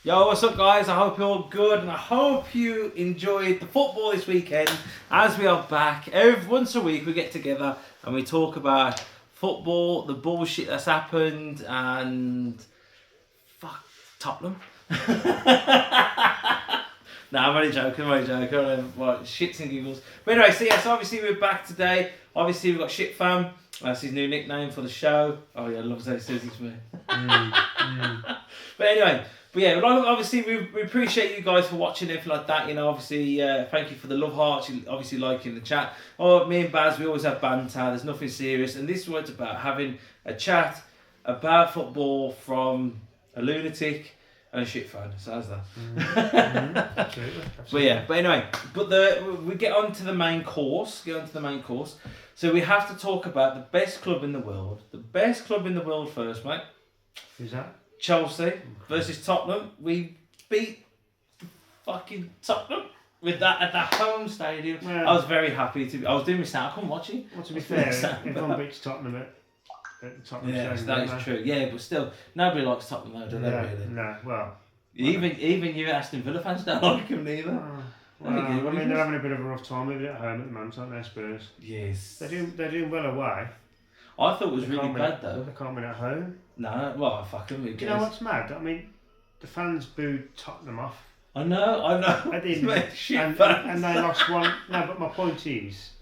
Yo, what's up, guys? I hope you're all good, and I hope you enjoyed the football this weekend. As we are back, once a week we get together and we talk about football, the bullshit that's happened, and fuck Tottenham. Nah, I'm only joking. What, shits and giggles. But anyway, so obviously we're back today. Obviously we've got Shit Fam. That's his new nickname for the show. Oh yeah, I love how he says it to me. But anyway. But yeah, obviously we appreciate you guys for watching, everything like that. You know, obviously, thank you for the love hearts. You obviously liking the chat. Oh, me and Baz, we always have banter. There's nothing serious, and this is what it's about: having a chat about football from a lunatic and a shit fan. So how's that? Absolutely. But anyway, we get on to the main course. So we have to talk about the best club in the world. The best club in the world first, mate. Who's that? Chelsea versus Tottenham. We beat fucking Tottenham with that at the home stadium. Well, I was very happy to. I was doing my sound. I couldn't watch it. Well, to be fair, everyone beats Tottenham at the Tottenham stadium. Yes, that is true. Yeah, but still, nobody likes Tottenham though, do they? Really? No. Well, even you Aston Villa fans don't like them neither. Well, I mean, they're having a bit of a rough time with it at home at the moment, aren't they, Spurs? Yes. They're doing well away. I thought it was really bad though. They can't win at home. No, well, fuck them. Do you know what's mad? I mean, the fans booed Tottenham off. I know. I didn't. and they lost one. No, but my point is,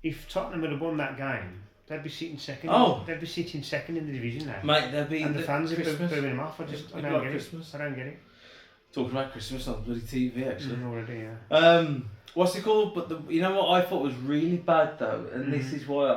if Tottenham had won that game, they'd be sitting second. Oh. They'd be sitting second in the division now. Mate, they'd be. And the fans are booing them off. I don't get it. I don't get it. Talking about Christmas on bloody TV, actually. Already, yeah. What's it called? But you know what I thought was really bad though, and this is why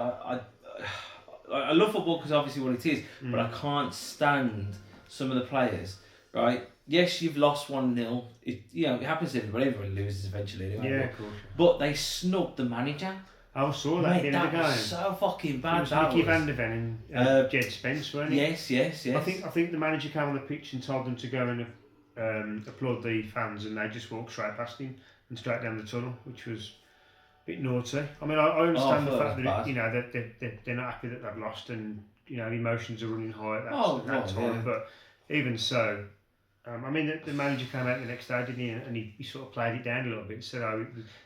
I love football because obviously what it is, but I can't stand some of the players. Right? Yes, you've lost 1-0. It happens to everybody. Everybody loses eventually. Anyway, yeah, of course. Yeah. But they snubbed the manager. I saw that. Mate, that was so fucking bad. It was Nicky van der Ven and Jed Spence, weren't it? Yes. I think the manager came on the pitch and told them to go and applaud the fans, and they just walked straight past him and straight down the tunnel, which was a bit naughty. I mean, I understand the fact that they're not happy that they've lost, and emotions are running high at that time. Yeah. But even so, I mean, the manager came out the next day, didn't he? And he sort of played it down a little bit. Said,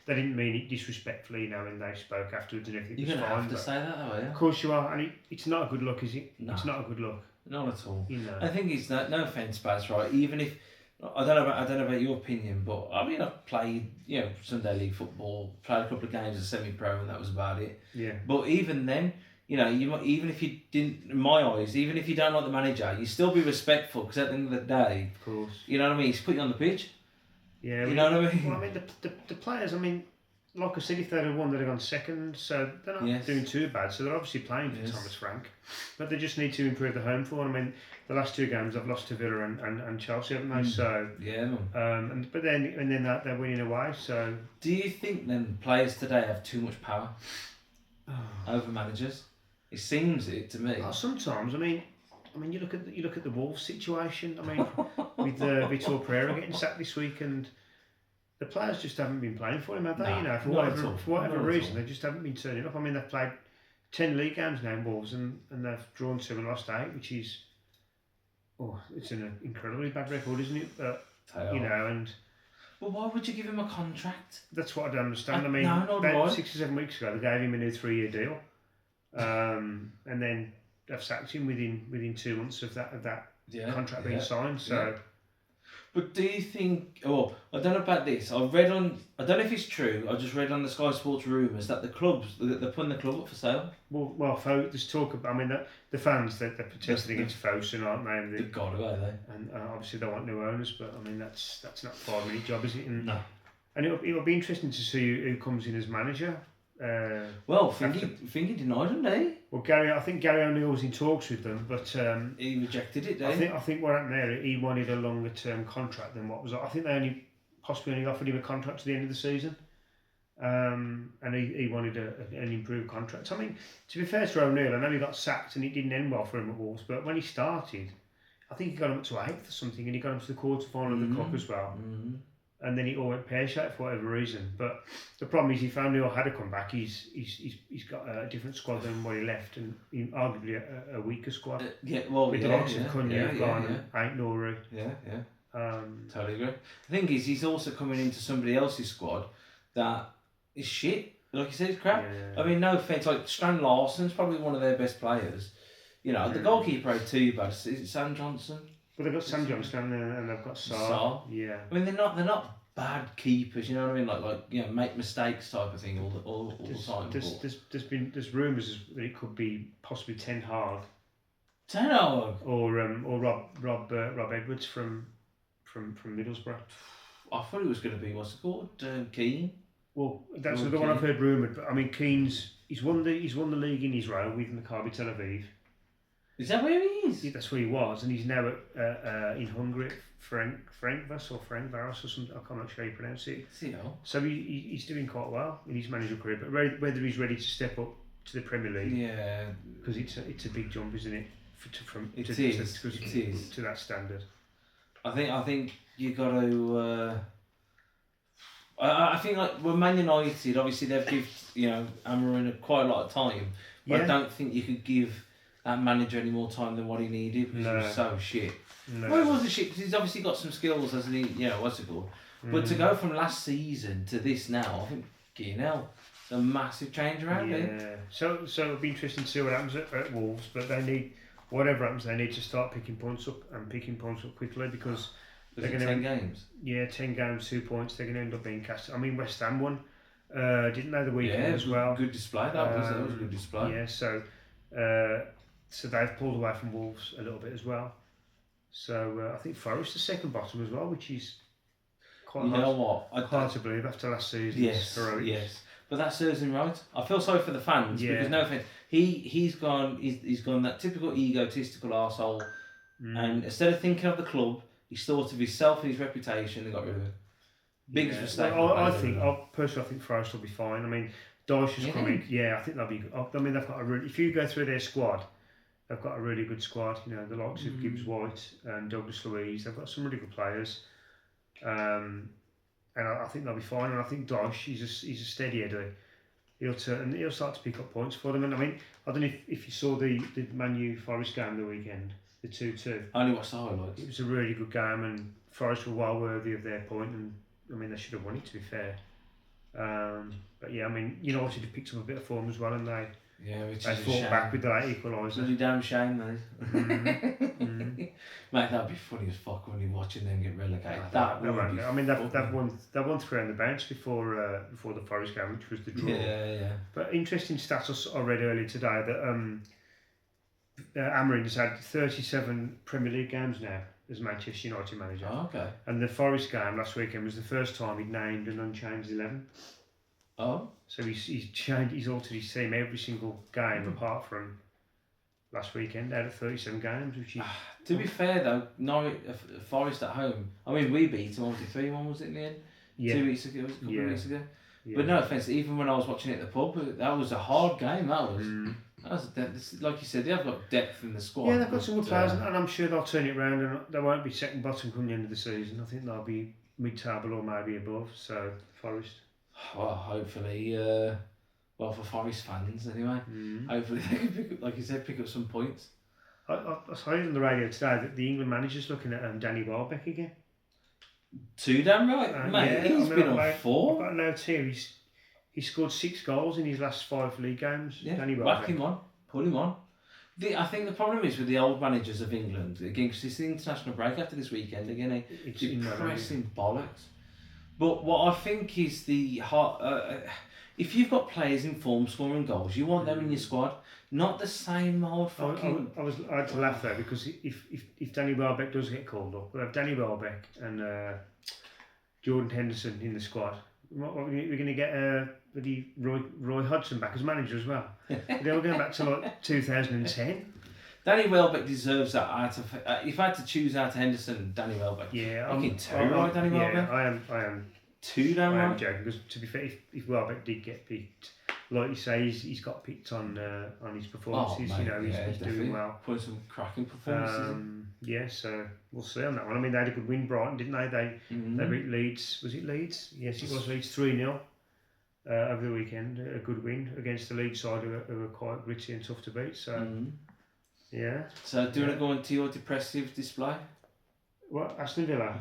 they didn't mean it disrespectfully, when they spoke afterwards, and everything was fine. You're going to have to say that, though, yeah? Of course you are, and it's not a good look, is it? No. It's not a good look. Not at all. I think it's no offence, Baz, right? Even if I don't know about your opinion, but I mean, I've played Sunday league football, played a couple of games as semi-pro, and that was about it. Yeah. But even then, even if you didn't, in my eyes, even if you don't like the manager, you still be respectful because at the end of the day, of course, you know what I mean. He's put you on the pitch. Yeah. You know what I mean. Well, I mean the players. I mean, like I said, if they'd have won, they'd have gone second, so they're not doing too bad. So they're obviously playing for Thomas Frank, but they just need to improve the home form. I mean, the last two games I've lost to Villa and Chelsea, haven't they? So yeah. But then they're winning away. So do you think then players today have too much power over managers? It seems it to me. Sometimes, I mean, you look at the Wolves situation. I mean, with Vitor Pereira getting sacked this week, and the players just haven't been playing for him, have they? No, for whatever reason, they just haven't been turning up. I mean, they've played 10 league games now in Wolves, and they've drawn 2 and lost 8, which is it's an incredibly bad record, isn't it? And. Well, why would you give him a contract? That's what I don't understand. I mean, about 6 or 7 weeks ago, they gave him a new 3-year deal. And then they've sacked him within 2 months of that contract being signed. So, but do you think? Oh, I don't know about this. I don't know if it's true. I just read on the Sky Sports rumours that they're putting the club up for sale. Well, there's talk about. I mean, the fans they're protesting against Fosun, aren't they? They've got to, are they? And obviously they want new owners, but I mean that's not a 5-minute job, is it? No. And it'll be interesting to see who comes in as manager. Fingy denied him, didn't he? Well, I think Gary O'Neill was in talks with them, but he rejected it. Didn't he? I think what happened there, he wanted a longer term contract than what was. I think they possibly offered him a contract to the end of the season, and he wanted an improved contract. I mean, to be fair to O'Neill, I know he got sacked and it didn't end well for him at Wolves, but when he started, I think he got him up to 8th or something, and he got him to the quarter final of the cup as well. Mm-hmm. And then it all went pear-shaped for whatever reason. But the problem is, if O'Neill had to come back, he's got a different squad than what he left, and arguably a weaker squad. With the likes of Cunha, Garner, Ait Nouri. Yeah. Totally agree. The thing is, he's also coming into somebody else's squad that is shit. Like you said, it's crap. Yeah. I mean, no offence. Like Strand Larsen's probably one of their best players. You know, the goalkeeper ain't too bad. Is it Sam Johnson? Well, they've got Sam Johnson and they've got Sarr. Sarr. Yeah. I mean, they're not bad keepers. You know what I mean? Like you know, make mistakes type of thing all the time. There's rumours that it could be possibly Ten Hag Ten Hag or Rob Edwards from Middlesbrough. I thought it was going to be what's it called, Keane. Well, that's the one I've heard rumoured. But I mean, Keane's he's won the league in Israel with Maccabi Tel Aviv. Is that where he is? Yeah, that's where he was, and he's now in Hungary at Ferencváros or something. I'm not sure how you pronounce it. So he's doing quite well in his managerial career. But whether he's ready to step up to the Premier League, yeah, because it's a big jump, isn't it? To that standard. I think you got to. I think like with Man United, obviously they've given Amorim quite a lot of time. But I don't think you could give that manager any more time than what he needed because he was so shit. No. Well, he wasn't shit because he's obviously got some skills, hasn't he? What's it called? But to go from last season to this now, I think, it's a massive change around here. So it'll be interesting to see what happens at Wolves, but whatever happens, they need to start picking points up quickly because they're going to 10 games. Yeah, 10 games, 2 points. They're going to end up being cast. I mean, West Ham won, didn't they, the weekend as well? Good display. That was a good display. Yeah, so they've pulled away from Wolves a little bit as well. So I think Forest is second bottom as well, which is quite hard to believe after last season. Yes. But that serves him right. I feel sorry for the fans because no offense, he's gone that typical egotistical arsehole, and instead of thinking of the club, he's thought of himself and his reputation and got rid of him. Biggest mistake. Well, I think Forest will be fine. I mean, Dyche is coming. Yeah, I think they'll be good. I mean, they've got if you go through their squad, they've got a really good squad. You know, the likes of Gibbs White and Douglas Luiz. They've got some really good players. And I think they'll be fine. And I think Dyche, he's a steady Eddie. He'll start to pick up points for them. And I mean, I don't know if you saw the Man U Forest game the weekend, the 2-2. I only watched the highlights. It was a really good game, and Forest were well worthy of their point. And I mean, they should have won it, to be fair. But yeah, I mean, United have picked up a bit of form as well, and they fought back with that equaliser. Bloody damn shame, mate. Mate, that'd be funny as fuck when you're watching them get relegated. I mean, they've won 3 on the bounce before the Forest game, which was the draw. Yeah. But interesting stats I read earlier today that Amorim has had 37 Premier League games now as Manchester United manager. Oh, okay. And the Forest game last weekend was the first time he'd named an unchanged 11. Oh. So he's altered his team every single game apart from last weekend out of 37 games, which is... To be fair though, Forest at home, I mean we beat them 3-1 was it in the end? Yeah. 2 weeks ago, a couple of weeks ago. Yeah. But no offence, even when I was watching it at the pub, that was a hard game, that was like you said, they have got depth in the squad. Yeah, they've got some good players, and I'm sure they'll turn it around, and they won't be second bottom come the end of the season. I think they'll be mid-table or maybe above, so Forest. Well, hopefully, for Forest fans anyway, hopefully they can pick up, pick up some points. I heard on the radio today that the England manager's looking at Danny Welbeck again. Too damn right, mate. He's been on 4. I've got a note here. He scored 6 goals in his last 5 league games. Yeah, Danny Welbeck. whack him on, put him on. I think the problem is with the old managers of England again, because it's the international break after this weekend again. It's depressing bollocks. But what I think is if you've got players in form scoring goals, you want them in your squad, not the same old fucking... I had to laugh there because if Danny Welbeck does get called up, we'll have Danny Welbeck and Jordan Henderson in the squad. We're going to get Roy Hodgson back as manager as well. They're all going back to like 2010. Danny Welbeck deserves that. If I had to choose out of Henderson and Danny Welbeck, I'm Danny Welbeck. I am too damn right. I'm joking because to be fair, if Welbeck did get picked, like you say, he's got picked on his performances. He's doing well. Put some cracking performances. So we'll see on that one. I mean, they had a good win, Brighton, didn't they? They beat Leeds. Was it Leeds? Yes, it was Leeds 3-0 over the weekend. A good win against the Leeds side who were quite gritty and tough to beat. So. Yeah. So do you want to go into your depressive display? What, Aston Villa?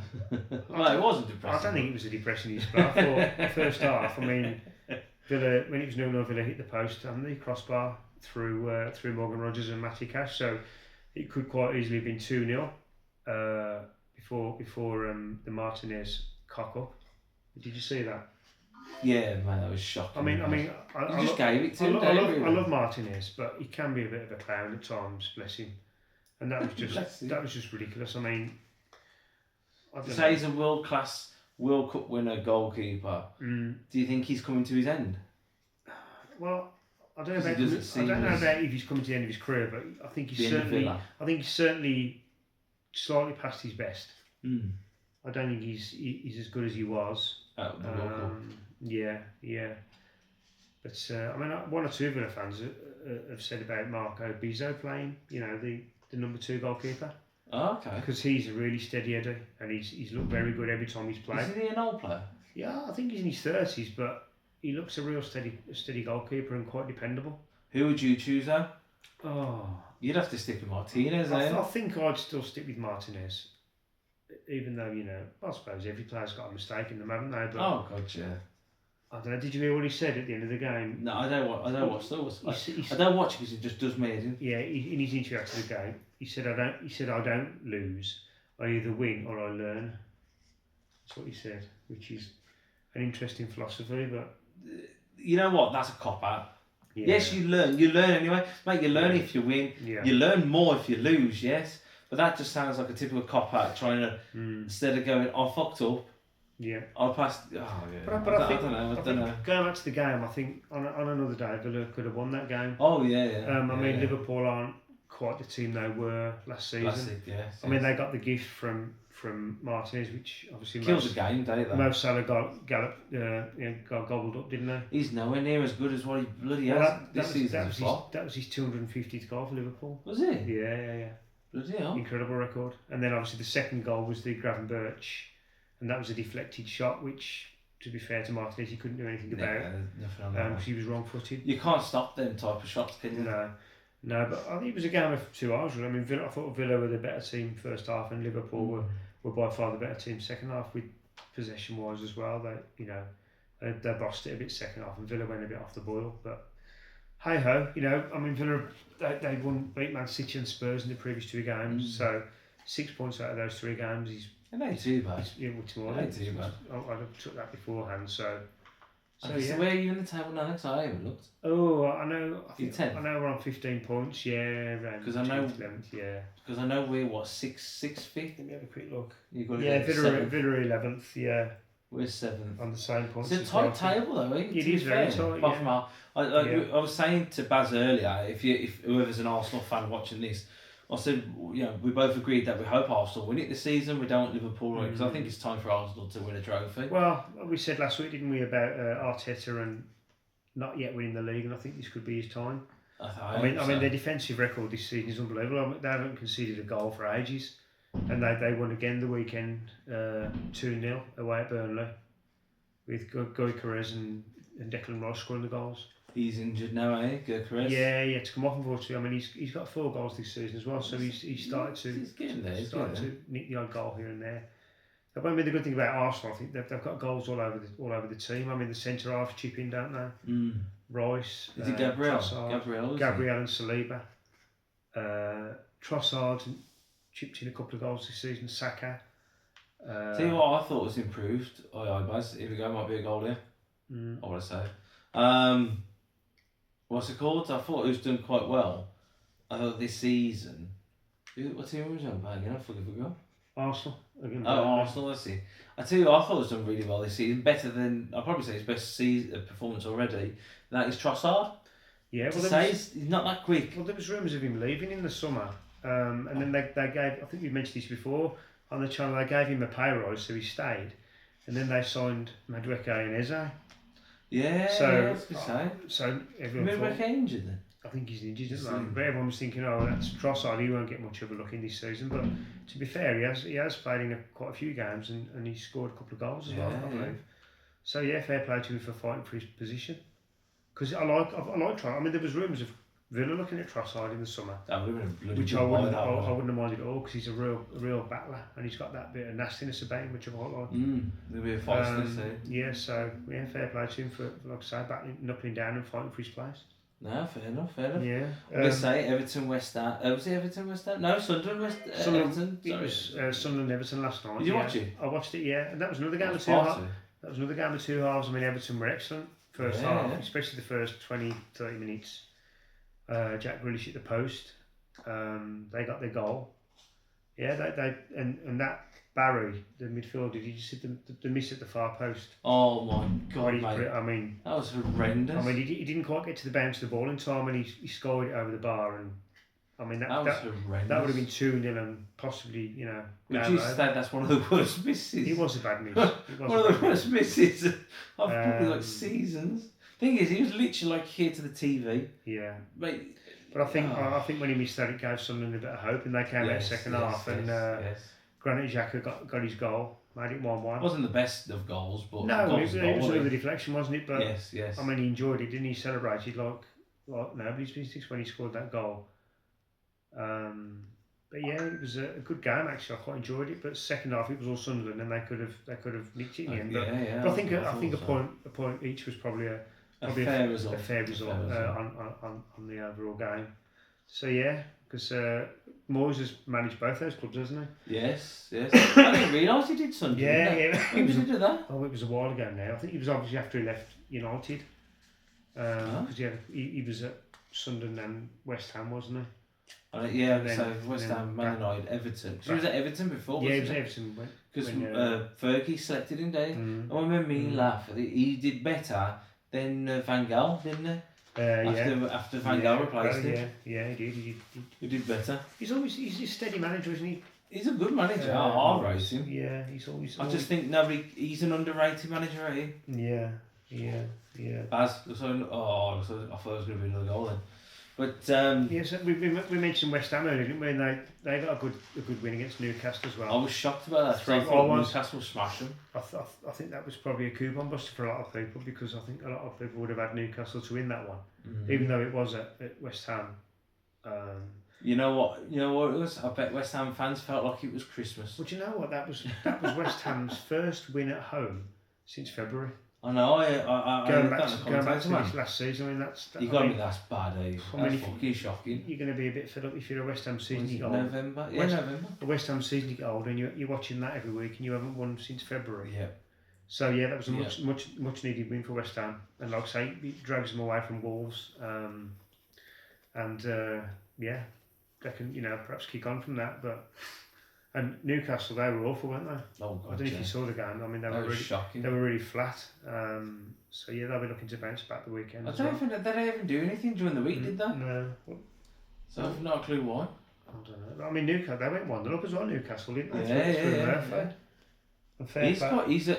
Well, it wasn't I depressing. don't think it was a depressing spell. I thought first half, I mean, Villa, when it was 0-0, Villa hit the post and the crossbar through Morgan Rogers and Matty Cash, so it could quite easily have been 2-0 before the Martinez cock up. Did you see that? Yeah, man, that was shocking. I just gave it to him. I love Martinez, but he can be a bit of a clown at times, bless him. And that was just ridiculous. I mean, I don't know. He's a world-class World Cup winner goalkeeper. Do you think he's coming to his end? Well, I don't know about if he's coming to the end of his career, but I think he's certainly slightly past his best. I don't think he's as good as he was. At the World Cup. Yeah. But I mean, one or two of Villa fans have said about Marco Bizzo playing, the number 2 goalkeeper. Oh, okay. Because he's a really steady header and he's looked very good every time he's played. Isn't he an old player? Yeah, I think he's in his 30s, but he looks a real steady goalkeeper and quite dependable. Who would you choose though? Oh, you'd have to stick with Martinez. I think I'd still stick with Martinez, even though I suppose every player's got a mistake in them, haven't they? But oh God, yeah. I don't know. Did you hear what he said at the end of the game? No, I don't watch those. I don't watch it because it just does me in. Yeah, in his interview after the game, he said, "I don't lose. I either win or I learn." That's what he said, which is an interesting philosophy. But you know what? That's a cop out. Yeah. Yes, you learn. You learn anyway, mate. You learn if you win. Yeah. You learn more if you lose. Yes, but that just sounds like a typical cop out. Trying to instead of going, "I fucked up." Yeah. I'll pass. Oh, yeah. But I don't know. Going back to the game, I think on another day, Villa could have won that game. Oh, yeah. I mean, Liverpool aren't quite the team they were last season. Yes. I mean, they got the gift from Martinez, which obviously kills the game, don't they? Mo Salah got gobbled up, didn't they? He's nowhere near as good as what he bloody has this season. That was his 250th goal for Liverpool. Was it? Yeah. Bloody hell. Incredible record. And then obviously the second goal was the Gravenberch. And that was a deflected shot, which, to be fair to Martinez, he couldn't do anything about. Because he was wrong-footed. You can't stop them type of shots, can you? No, but I think it was a game of 2 halves. I mean, I thought Villa were the better team first half, and Liverpool were by far the better team second half, with possession-wise as well. They bossed it a bit second half, and Villa went a bit off the boil. But hey ho, I mean, Villa they beat Man City and Spurs in the previous 2 games, so 6 points out of those 3 games is. It ain't too bad. I'd have took that beforehand, so yeah. Where are you in the table now? Because I haven't looked. Oh, I know. I know we're on 15 points. Yeah, because I know. 11th, yeah. Because I know we're what 6th. Let me have a quick look. Villa 11th. Yeah. We're 7th on the same points. It's a tight table though. It is very tight. Yeah. I was saying to Baz earlier, if whoever's an Arsenal fan watching this. I said, we both agreed that we hope Arsenal win it this season. We don't want Liverpool because I think it's time for Arsenal to win a trophy. Well, we said last week, didn't we, about Arteta and not yet winning the league, and I think this could be his time. I mean, their defensive record this season is unbelievable. They haven't conceded a goal for ages, and they won again the weekend 2-0 away at Burnley with Gyökeres and Declan Rice scoring the goals. He's injured now, Gyökeres? Yeah, he had to come off, unfortunately. I mean, he's got 4 goals this season as well, so he's started to nick the odd goal here and there. I mean, the good thing about Arsenal, I think they've got goals all over the team. I mean, the centre halves chip in, don't they? Rice, is it Gabriel? Gabriel and Saliba. Trossard chipped in a couple of goals this season. Saka. Tell you what I thought was improved. Baz. Here we go. Might be a goal here. I want to say. What's it called? I thought it was done quite well. I thought this season. What team was on again? I forgot. Arsenal. Arsenal. Let's see. I tell you what, I thought it was done really well this season. Better than I'll probably say his best performance already. That is Trossard. Yeah, he's not that quick. Well, there was rumours of him leaving in the summer, and then they gave. I think we mentioned this before on the channel. They gave him a pay rise, so he stayed, and then they signed Madueke and Eze. Yeah, so everyone remember thought, injured then? I think he's injured, isn't he? But everyone was thinking, that's Trossard, he won't get much of a look in this season. But to be fair, he has played in quite a few games and he scored a couple of goals as well, I believe. So fair play to him for fighting for his position. Because I like Trossard. I mean, there was rumours of Villa looking at Trossard in the summer, That would have been a bloody which good I buy, wouldn't, that I, one. I wouldn't have minded at all because he's a real battler and he's got that bit of nastiness about him, which I quite like. There'll be a feisty Yeah, so yeah, fair play to him for like I say, knuckling down and fighting for his place. No, fair enough. Yeah, I'm going to say Everton, West Ham. Was it Everton, West Ham? No, Sunderland, Everton. It was Sunderland Everton last night. Did you watch it? I watched it. Yeah, and that was another game of two Party. halves. That was another game of two halves. I mean, Everton were excellent first half, especially the first 20, 30 minutes. Jack Grealish at the post. They got their goal. Yeah, and that Barry, the midfielder, did you see the miss at the far post? Oh my God, mate. I mean, that was horrendous. I mean, he didn't quite get to the bounce of the ball in time, and he scored it over the bar. And I mean, that was horrendous. That would have been 2-0 and possibly, you know. Would you say that's one of the worst misses? It was a bad miss. One of the worst misses of probably like seasons. Thing is, he was literally like here to the TV. Yeah. Mate, but I think when he missed that, it gave Sunderland a bit of hope, and they came out second half, and Granit Xhaka got his goal, made it 1-1. It wasn't the best of goals, but no, it was another deflection, wasn't it? But yes. I mean, he enjoyed it, didn't he? He celebrated like nobody's business when he scored that goal. But yeah, it was a good game actually. I quite enjoyed it. But second half, it was all Sunderland, and they could have nicked it in the end. But I think a point each was probably a fair result. A fair result on the overall game. So yeah, because Moyes has managed both those clubs, hasn't he? Yes. I didn't realise he did Sunderland. Yeah. When did he do that? Oh, it was a while ago now. I think it was obviously after he left United. Because he was at Sunderland and West Ham, wasn't he? So West Ham, Man United, Everton. He was at Everton before, he was at Everton. Because Fergie selected him, did he? I remember me laugh. He did better than Van Gaal, didn't he? After Van Gaal replaced him. Yeah, he did. He did better. He's a steady manager, isn't he? He's a good manager. I'll rate him. Yeah, he's always. I just think he's an underrated manager, ain't he? Yeah. I thought it was going to be another goal then. But yes, we mentioned West Ham earlier, didn't we? And they got a good win against Newcastle as well. I was shocked about that. I thought Newcastle smashed them. I think that was probably a coupon buster for a lot of people, because I think a lot of people would have had Newcastle to win that one, even though it was at West Ham. You know what it was? I bet West Ham fans felt like it was Christmas. Well, do you know what? That was West Ham's first win at home since February. I know. Going back to this last season, I mean that's bad. That's fucking shocking. You're going to be a bit fed up if you're a West Ham season ticket holder. November. November. A West Ham season ticket holder, and you're watching that every week, and you haven't won since February. Yeah. So yeah, that was a much needed win for West Ham, and like I say, it drags them away from Wolves, they can perhaps kick on from that, but. And Newcastle, they were awful, weren't they? Oh, God, I don't know if you saw the game. I mean, they were really shocking. They were really flat. So yeah, they'll be looking to bounce back the weekend. I don't think they even do anything during the week, did they? No. So I've not a clue why. I don't know. I mean, Newcastle, they went 1-0 up as well. Newcastle, didn't they?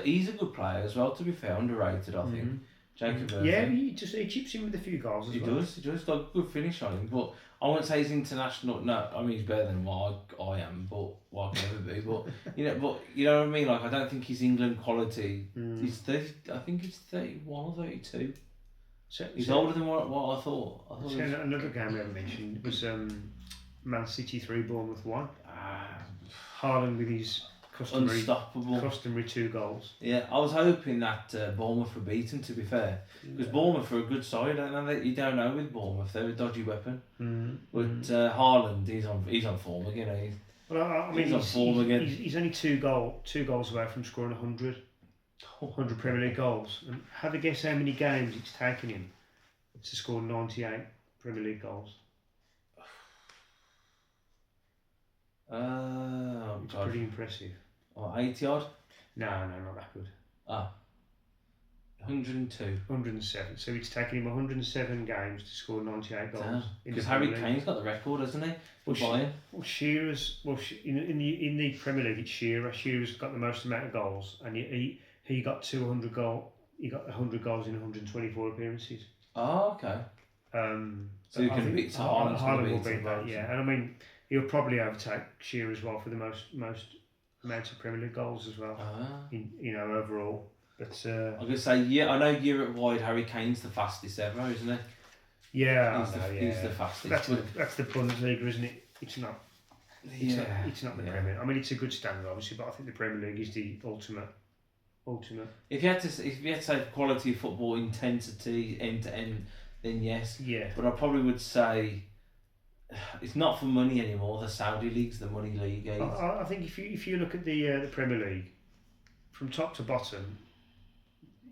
He's a good player as well. To be fair, underrated, I think. Jacob. Yeah, he chips in with a few goals as well. He does. Got a good finish on him, but I wouldn't say he's international. No, I mean he's better than what I am, but what I can ever be. But you know what I mean. Like I don't think he's England quality. He's 30. I think he's 31 or 32. He's older than what I thought. Another game we haven't mentioned was Man City 3, Bournemouth 1. Haaland with his customary 2 goals. Yeah, I was hoping that Bournemouth were beaten, to be fair, because Bournemouth are a good side. You don't know with Bournemouth, they're a dodgy weapon. But Haaland, he's on form again. He's on form again. He's only two goals away from scoring 100 Premier League goals. And have a guess how many games it's taken him to score 98 Premier League goals. It's pretty impressive. 80 odd? No, not that good. 102. 107. So it's taken him 107 games to score 98 goals. Because Harry Kane's got the record, hasn't he? In the Premier League, it's Shearer. Shearer's got the most amount of goals, and he got 200 goal. He got 100 goals in 124 appearances. Oh, okay. So you can beat Haaland will beat that, yeah. And I mean, he'll probably overtake Shearer as well for the most amount of Premier League goals as well. Overall. But I'm gonna say, I know Europe-wide Harry Kane's the fastest ever, isn't he? Yeah, He's, I know, the, yeah. he's the fastest. That's the Bundesliga, isn't it? It's not. It's not the yeah. Premier. I mean, it's a good standard, obviously, but I think the Premier League is the ultimate. If you had to say quality of football, intensity, end to end, then yes. Yeah. But I probably would say it's not for money anymore. The Saudi league's the money league. I think if you look at the Premier League, from top to bottom,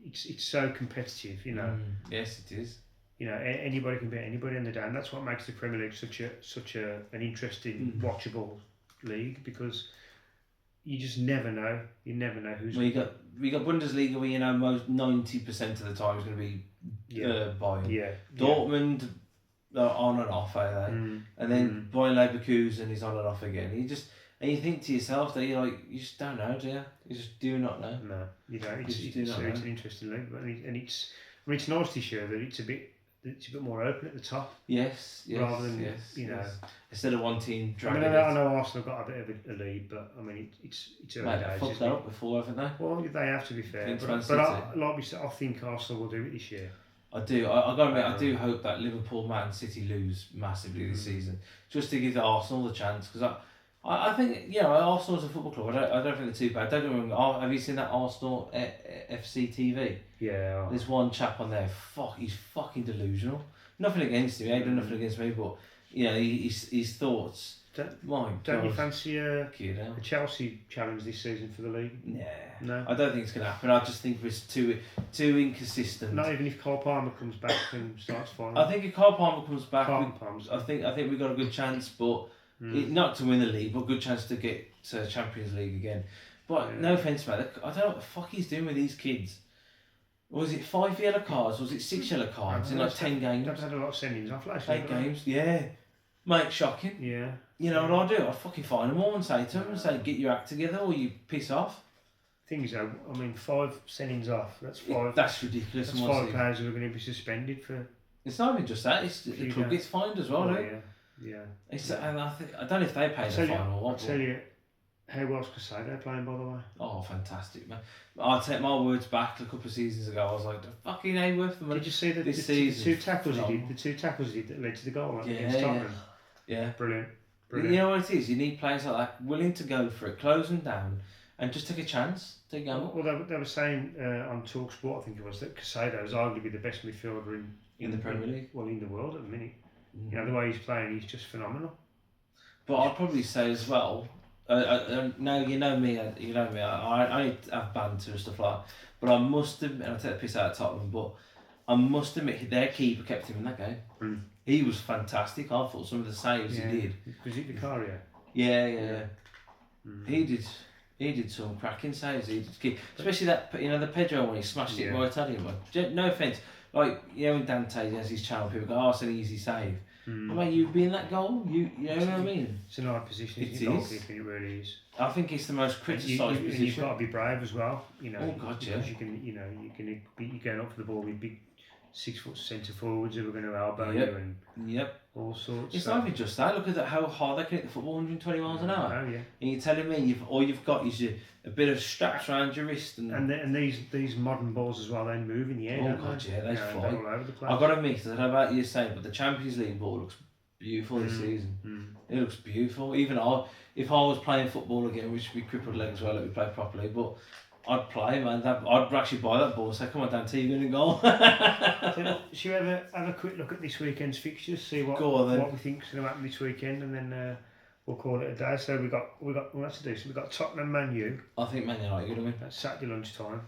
it's so competitive. You know. Yes, it is. You know, anybody can beat anybody in the day, and that's what makes the Premier League such an interesting, watchable league, because you just never know. You never know who's. Well, you got Bundesliga where you know most 90% of the time is going to be Bayern. Yeah. Dortmund are on and off, are they? And then Bayern Leverkusen is on and off again. You think to yourself that you just don't know, do you? You just do not know. No, you don't. It's an interesting league, and it's nice this year that it's a bit more open at the top. Yes. Rather than instead of one team I mean, I know Arsenal got a bit of a lead, but I mean it's early days. They've fucked that up before, haven't they? Well, they have, to be fair. But like we said, I think Arsenal will do it this year. I do. I got to admit, I do hope that Liverpool, Man City lose massively this season, just to give the Arsenal the chance, because I think Arsenal's a football club. I don't think they're too bad. Don't get me wrong. Have you seen that Arsenal FC TV? Yeah. There's one chap on there. He's fucking delusional. Nothing against him. He ain't done nothing against me, but his thoughts. Don't you fancy a Kid, Chelsea challenge this season for the league? No. I don't think it's going to happen. I just think it's too inconsistent. Not even if Cole Palmer comes back and starts firing. I think if Cole Palmer comes back, I think we've got a good chance, but not to win the league, but a good chance to get to Champions League again. But no offence, mate. I don't know what the fuck he's doing with these kids. Was it 5 yellow cards? Was it 6 yellow cards in 10 games? They've had a lot of sendings off last 8 games, yeah. Mate, shocking. Yeah. You know what I'd do? I'd fucking find them all and say to them, get your act together or you piss off. Thing is, though, I mean, 5 sendings off. That's 5. That's ridiculous. That's 5 players who are going to be suspended for. It's not even just that. It's the club gets fined as well, right? Yeah. And I don't know if they pay the fine or what. I'll tell you, how well's Casado playing, by the way? Oh, fantastic, man. I'll take my words back a couple of seasons ago. I was like, the fucking A worth the money. Did you see the 2 tackles he did? The 2 tackles he did that led to the goal against Tottenham? Yeah. Brilliant. You know what it is? You need players like that willing to go for it, close them down, and just take a chance. Take a Well, they were saying on TalkSport, I think it was, that Casado is arguably the best midfielder in the Premier League. Well, in the world at the minute. You know, the way he's playing, he's just phenomenal. But I'd probably say as well, now you know me, I have banter and stuff like that, but I must admit, and I take the piss out of Tottenham, but I must admit their keeper kept him in that game. He was fantastic. I thought some of the saves he did. Was it Vicario? Yeah. He did some cracking saves. He did keep, especially that the Pedro one. He smashed it right at him. No offence, when Dante has his channel, people go, "Oh, it's an easy save." Mate, you'd be in that goal. You know what I mean? It's an hard position. It is. It really is. I think it's the most criticised position. You've got to be brave as well. Oh God, yeah. Because you can be going up for the ball with big 6 foot centre forwards who are going to elbow you and all sorts. It's not even just that. Look at how hard they can hit the football, 120 miles an hour. Oh yeah. And you're telling me all you've got is a bit of straps around your wrist and these modern balls as well. They move in the air. Oh God, yeah, they fly all over the place. I've got to admit, I don't know about you saying, but the Champions League ball looks beautiful this season. It looks beautiful. Even if I was playing football again, which would be crippled legs, well, let me play properly, but I'd play, man. I'd actually buy that ball and say, come on, Dante, you're going to goal. So, should we have a quick look at this weekend's fixtures, see what we think is going to happen this weekend, and then we'll call it a day. So we got what's to do. So we got Tottenham, Man U. I think Man U are going to win. That's Saturday lunchtime.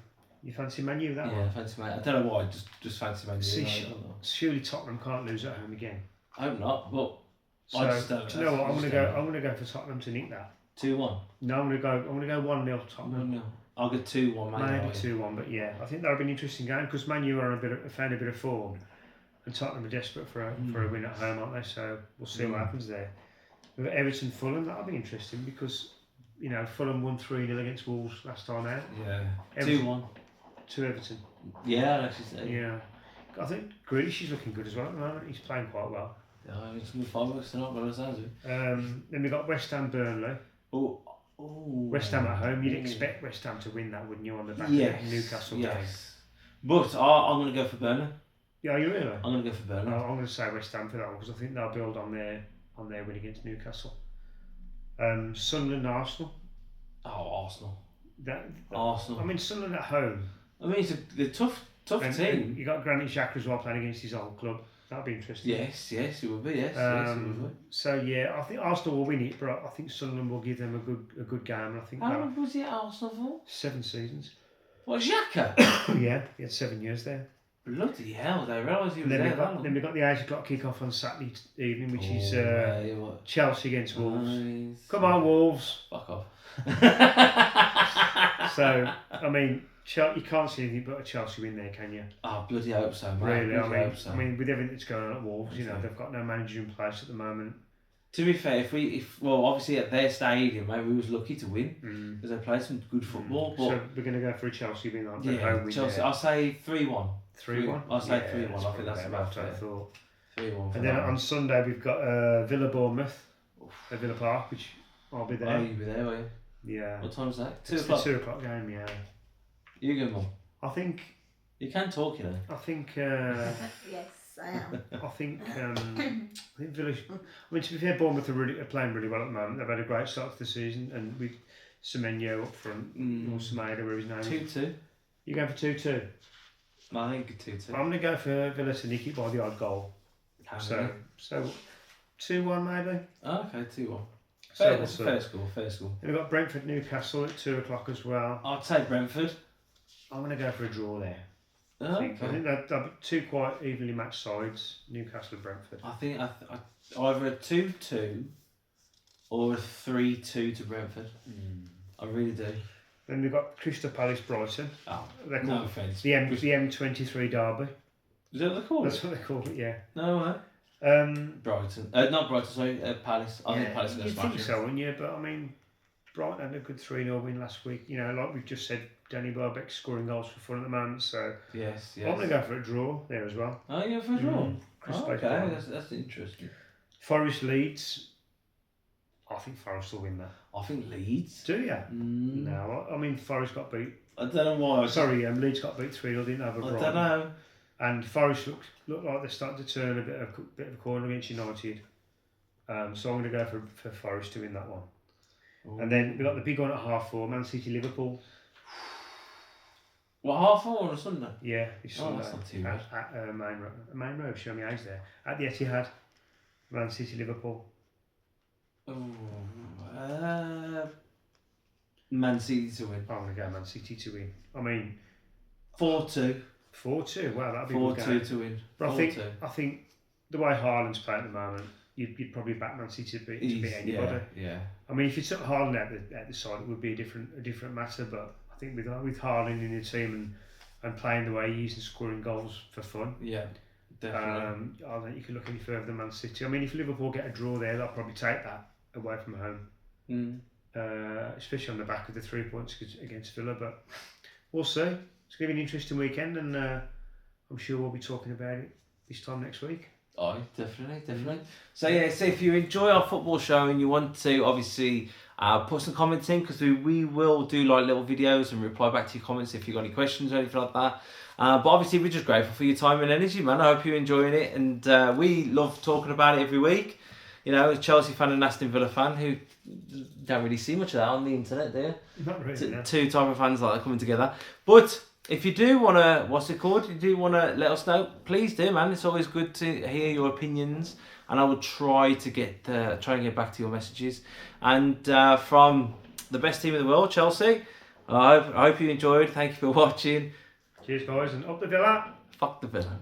You fancy Man U that one? Yeah, I fancy Man U. I don't know why. Just fancy Man U. Surely Tottenham can't lose at home again. I hope not, but so, I just don't. Do you know what? I'm going to go for Tottenham to nick that. 2-1. No, I'm going to go 1-0 Tottenham. 1-0. I'll get 2-1, Man U. Maybe 2-1, but yeah, I think that'll be an interesting game because Man U are found a bit of form, and Tottenham are desperate for a win at home, aren't they? So we'll see what happens there. We've got Everton Fulham. That'll be interesting because Fulham won 3-0 against Wolves last time out. Yeah. 2-1 to Everton. Yeah, I'd actually say. Yeah, I think Grealish is looking good as well at the moment. He's playing quite well. Yeah, it's going to be fireworks tonight, by the sounds of it. Then we got West Ham Burnley. West Ham at home. You'd expect West Ham to win that, wouldn't you, on the back of the Newcastle game? But I'm going to go for Burnley. Yeah, are you really? I'm going to go for Burnley. I'm going to say West Ham for that one because I think they'll build on their win against Newcastle. Sunderland, Arsenal. Oh, Arsenal. Arsenal. I mean, Sunderland at home. I mean, it's a tough team. You got Granit Xhaka as well playing against his old club. That'll be interesting. Yes, it would be. Yes, it would be. So yeah, I think Arsenal will win it, but I think Sunderland will give them a good game. And I think how long was he at Arsenal for? 7 seasons. What, Xhaka? Yeah, he had 7 years there. Bloody hell! I realise he was then there. Then we've got the 8 o'clock kick-off on Saturday evening, which is Chelsea against Wolves. Come on, Wolves! Fuck off. So I mean, you can't see anything but a Chelsea win there, can you? Oh, bloody hope so, mate. Really, I mean, with everything that's going on at Wolves, they've got no manager in place at the moment. To be fair, if obviously at their stadium, maybe we was lucky to win because they played some good football. But so we're going to go for a Chelsea win, aren't we? Yeah, Chelsea. I'll say 3-1. 3-1. I'll say 3-1. I think that's about what I thought. 3-1. And then on Sunday we've got Villa Bournemouth at Villa Park, which I'll be there. Oh, you'll be there, will you? Yeah. What time's that? 2 o'clock. o'clock. 2 o'clock game, yeah. You go, Mum. I think. You can talk, you know. I think. Yes, I am. I think Villa. I mean, to be fair, Bournemouth are playing really well at the moment. They've had a great start to the season, and with Semenyo up front, or Semedo, whatever his name is. 2-2. You going for 2-2? I think 2-2. I'm going to go for Villa to nick it by the odd goal. So 2-1 maybe. Oh, okay, 2-1. Fair score. Then we've got Brentford Newcastle at 2 o'clock as well. I'll take Brentford. I'm going to go for a draw there. Oh, I think they're two quite evenly matched sides, Newcastle and Brentford. I think either a 2-2 or a 3-2 to Brentford. I really do. Then we've got Crystal Palace Brighton. Oh, no offence. The M23 derby. Is that what they call it? That's what they call it, yeah. No way. Brighton. Not Brighton, sorry, Palace. I think Palace are going to smash it. You think so, wouldn't you? But I mean, Brighton had a good 3-0 win last week. Like we've just said, Danny Welbeck's scoring goals for fun at the moment, so yes. I'm going to go for a draw there as well. Oh, you're for a draw? Okay, that's interesting. Forest Leeds. I think Forest will win that. I think Leeds. Do you? No, I mean Forest got beat. I don't know why. Sorry, Leeds got beat 3-0, didn't have a Brighton. I don't know. And Forest look like they're starting to turn a bit of a corner against United. So I'm going to go for Forest to win that one. Ooh. And then we've got the big one at 4:30, Man City Liverpool. What, 4:30 on a Sunday? Yeah, it's Sunday. That's not too bad. At Main Road, show me age there. At the Etihad, Man City Liverpool. Man City to win. I'm going to go Man City to win. I mean, 4-2. 4-2. Wow, that'd be 4-2 to win. But I think the way Haaland's playing at the moment, you'd probably back Man City to beat anybody. Yeah. I mean, if you took Haaland at the side, it would be a different matter. But I think with Haaland in the team and playing the way he is and scoring goals for fun, yeah, definitely. I don't think you can look any further than Man City. I mean, if Liverpool get a draw there, they'll probably take that away from home. Especially on the back of the 3 points against Villa. But we'll see. It's going to be an interesting weekend, and I'm sure we'll be talking about it this time next week. Oh, definitely. So if you enjoy our football show and you want to obviously put some comments in, because we will do like little videos and reply back to your comments if you've got any questions or anything like that. But obviously we're just grateful for your time and energy, man. I hope you're enjoying it, and we love talking about it every week. A Chelsea fan and Aston Villa fan who don't really see much of that on the internet, do you? Not really. No. Two type of fans like that coming together. But if you do want to, you do want to let us know, please do, man. It's always good to hear your opinions, and I will try and get back to your messages. And from the best team in the world, Chelsea, I hope you enjoyed. Thank you for watching. Cheers, guys, and up the Villa. Fuck the Villa.